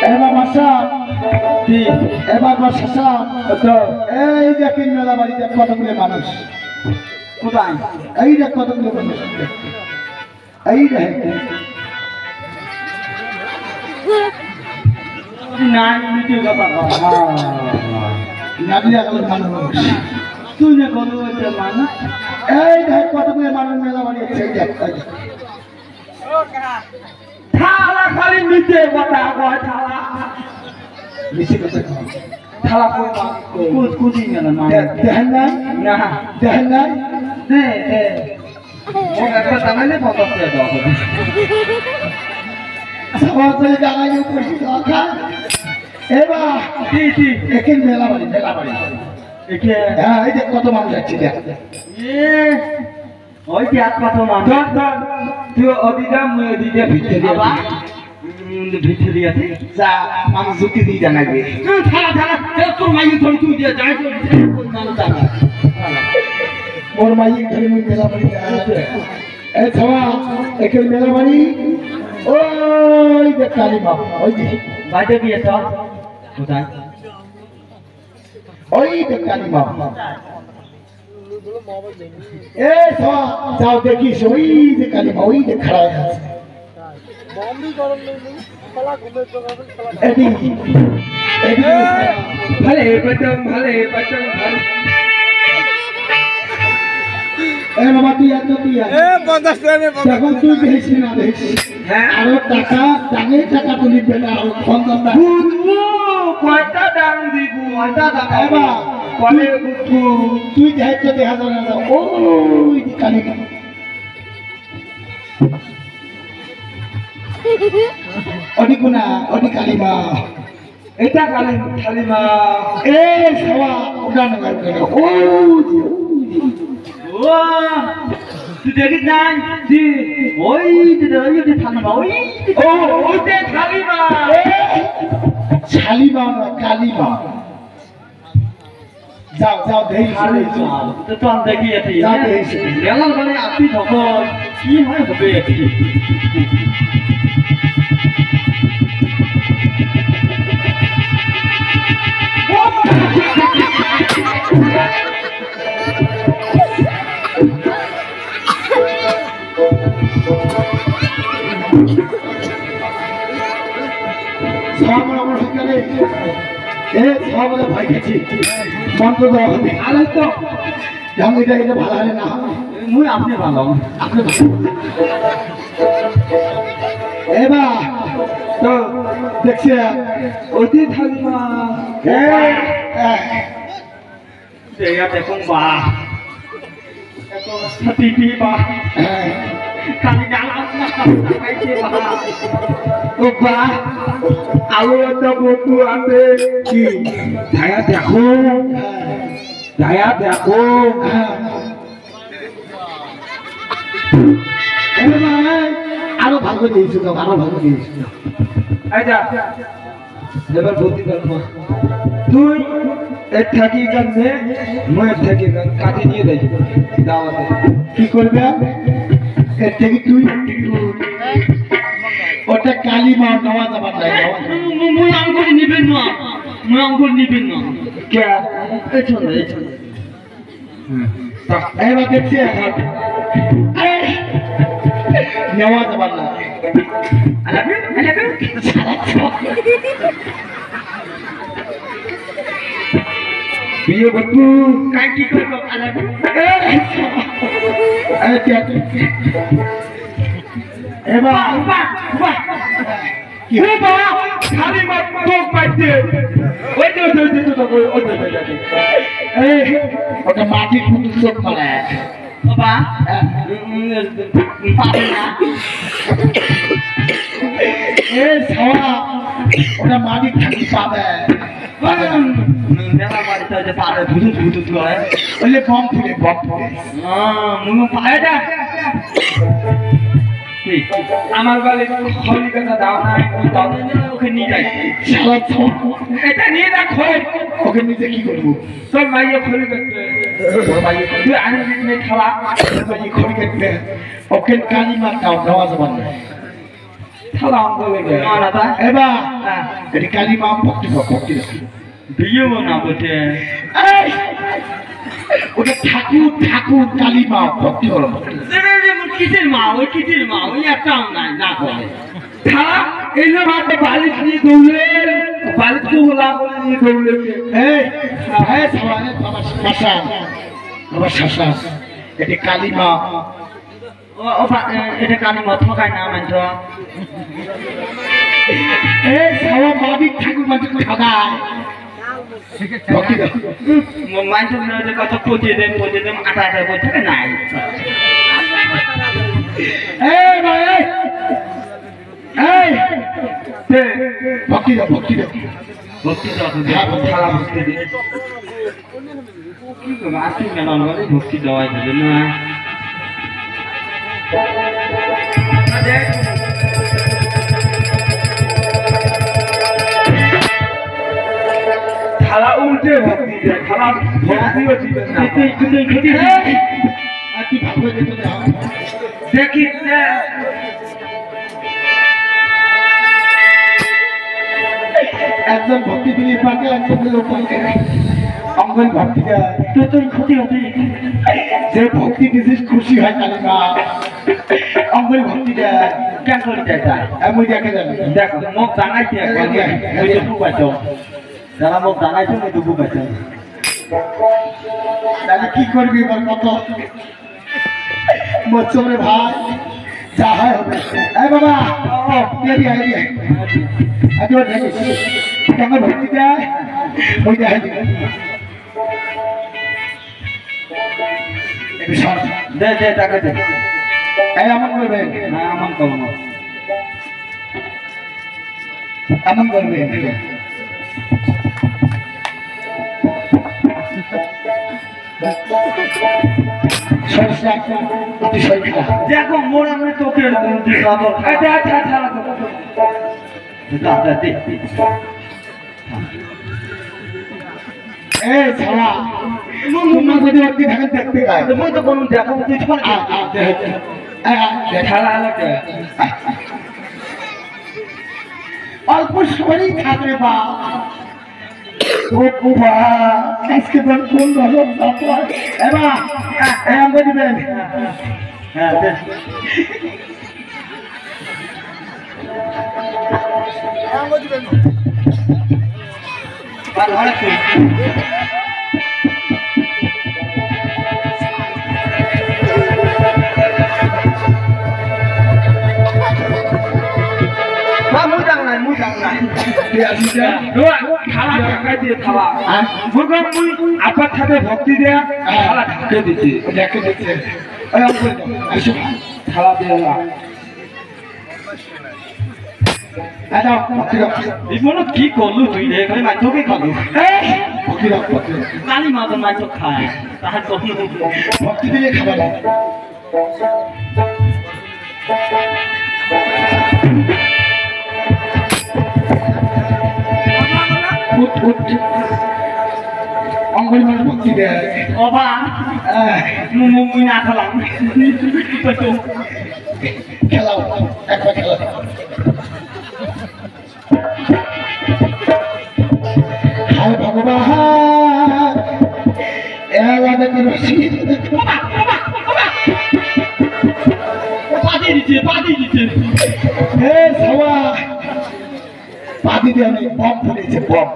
এবার বাসা কি এবার বাসা এই দেখেন মেলা বাড়িতে কতগুলো মানুষ কোথায় এই দেখ কতগুলো মানুষ এই দেখ তুই না কত মানুষ এই দেখ কতগুলো মানুষ মেলা বাড়ি আছে এই দেখ থালা খালি নিচে কথা কয় থালা নিচে কথা থালা কোন কোন গেল না দেখেন নাই না দেখেন নাই হ্যাঁ ও একটা জানাইলে কত দিয়ে দাও সবার করে জানাইলে উপস্থিত রাখা এবার জি এখানে মেলা বাড়ি একে হ্যাঁ এই যে কত মানুষ আছে দেখ ওই যে আর কত মানুষ তুই ওদিকে মুই ওদিকে ভিতরে দিয়া ভিতরে দিয়া যা মানুষ যুক্তি দিয়ে জানাইবে থালা তোর মাই ধরে তুই দিয়া যাই কোন মানুষ জানা মোর মাই ধরে মুই মেলা বাড়ি এই ছাওয়া এখানে মেলা বাড়ি ওই যে কালী মা ওই যে বাইরে গিয়ে তো কোথায় ওই যে কালী মা এ ছাওয়া যাও দেখিস ওই যে কালী মা ওই যে খাড়া আছে বম্বি গরম নেই শালা ঘুমে তো এডি ভালো ভালো এ বাবা তুই এত দিয়া এ 50 টাকা দেখো তুই বেশি না বেশি হ্যাঁ আর টাকা দামে টাকা তুলি পেলে আর 50 টাকা বুঝবো কয়টা দাম দিব কয়টা টাকা বাবা বলে বুঝবো তুই যাইতে দেখা যাবে না ওই কালি অডিকুনা অডি কালিমা এটা কালিমা এ সবা উড়ান করে ও তুই দেখিস না জি ওই যে থালিমা ওই ও ওইতে কালিমা শালিমা না কালিমা যাও যাও দেই তো তো আমি দেখি এতে যাও দেই মেলা মানে আপনি তখন কি হয় হবে এতে ভাই গেছি মন্ত্র দেওয়া হবে ভালো তো যেমন এটা ভালো হয় না মুই আপনি ভালো আপনি এবার তো দেখছি অতি থাকবা দেখুন বা টিভি বা খালি বা আরো একটা বন্ধু আছে কি ছায়া দেখো আরো ভালো দিয়েছিল আরো ভালো দিয়েছিল এবার বলতে পারবো তুই এর থাকি কাছে ময়ের থাকি কাজে নিয়ে দেয় দাওয়াতে কি করবে এর থেকে তুই ওটা কালী মা নেওয়া যাবার নাই মুই আঙ্গুল নিবেন না কে এছনে এবার দেখছি নেওয়া যাবার না বিয়ে বন্ধু কাই কি করবো এবার কি খালি চোখ পাইছে ওটা মাটির মতো চোখ মারে বাবা পাবে না ওটা মাটির থাকি পাবে মেলা বাড়িতে যে পারে ভুতুত হয় বললে বম ফুলে পায় না আমার বলে খলি কথা দাও না ওকে নিয়ে যাই এটা নিয়ে না খোল ওকে নিজে কি করবো তোর মাইয়ে খলি করতে তুই আনন্দ খাওয়া খড়ি কাটবে ওকে কালি মার দাও দেওয়া যাবে না খাওয়া অঙ্গলে এবার এটি কালি মা ভক্তি ভক্তি বিয়েও না বলছে ওটা ঠাকুর ঠাকুর কালী মা ভক্তি করো কিসের মা ওই একটা নাই না করে খাওয়া এই যে মাঠে বালিশ নিয়ে দৌড়ে বালিশকে ওলা করে নিয়ে দৌড়ে বাবা শাসা এটি কালী মা এটা কালী মা ঠকায় না মানছ মাদিক ঠাকুর মাঝে ঠকায় মানছ কত পচিয়ে দেন আটা বলছে নাই ভক্তি দাও ভক্তি দাও ভক্তি থালা ভক্তি দিয়ে কি করবো আসি মেলান বলে ভক্তি দেওয়াই দেবে না থালা উল্টে ভক্তি দেয় থালা ভক্তিও দিবে না কি ভাববে দেখি একজন ভক্তি দিলে পাকে একজন অঙ্গন ভক্তি দেয় তোর ক্ষতি হতে যে ভক্তি দিছিস খুশি হয় কালী মা অঙ্গন ভক্তি দেয় কেন করে দেয় আমি দেখে যাবে দেখো মুখ দাঁড়াইছে ওই যে বুবাইছ যারা মুখ দাঁড়াইছে ওই তো বুবাইছ তাহলে কি করবি এবার কত বচ্চরে ভাই যা হয় হবে এই বাবা এদিকে এদিকে আজও দেখিস কেমন ভক্তি দেয় ওই দেখাই দিবে দে টাকা দে এই এমন করবে না আমার করবো না এমন করবে দেখো মোর আমি তোকে দেখতে পাই তো কোনো দেখো খেলা আলাদা অল্প সময়ই থাকবে বা আজকে কোন ধরনের এবার আমাকে দিবেন হ্যাঁ আপনার সাথে ভক্তি দেয়া থালা ঢাকে দিচ্ছে থালা দিয়ে কি করলু তুই এখানে মাইথকে খালু কালী মাজন মাইথ খায় তাহার ভক্তি দিলে খাবার অঙ্গল মানে ভক্তি দেয় অবা মুই না খেলাম খেলাও একবার খেলা হায় ভগবান এলাকাকে রসিদ পাদি দিচ্ছে হে সওয়া পাদি দিয়ে আমি বম ফুটেছে বম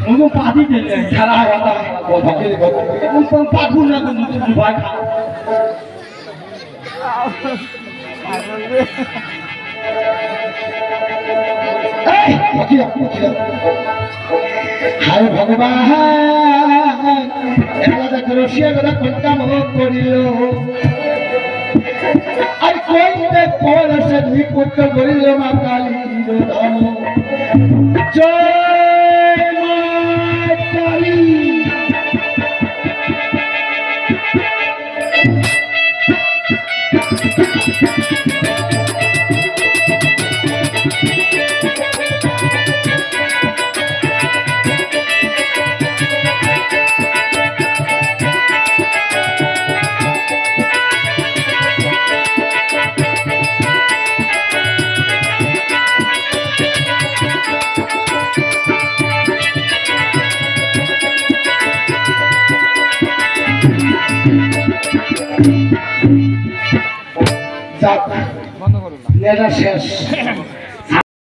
মুগো পাদি দিলে সারা রাতা ভক্তি পাগু না ভয় খা হায় ভগবান এলাকাকে রসিয়া গলা কোনটা করিল আর কোনটা পরশে নিপুত করিল মা কালী ধন জয় মা কালী যাক নেটা শেষ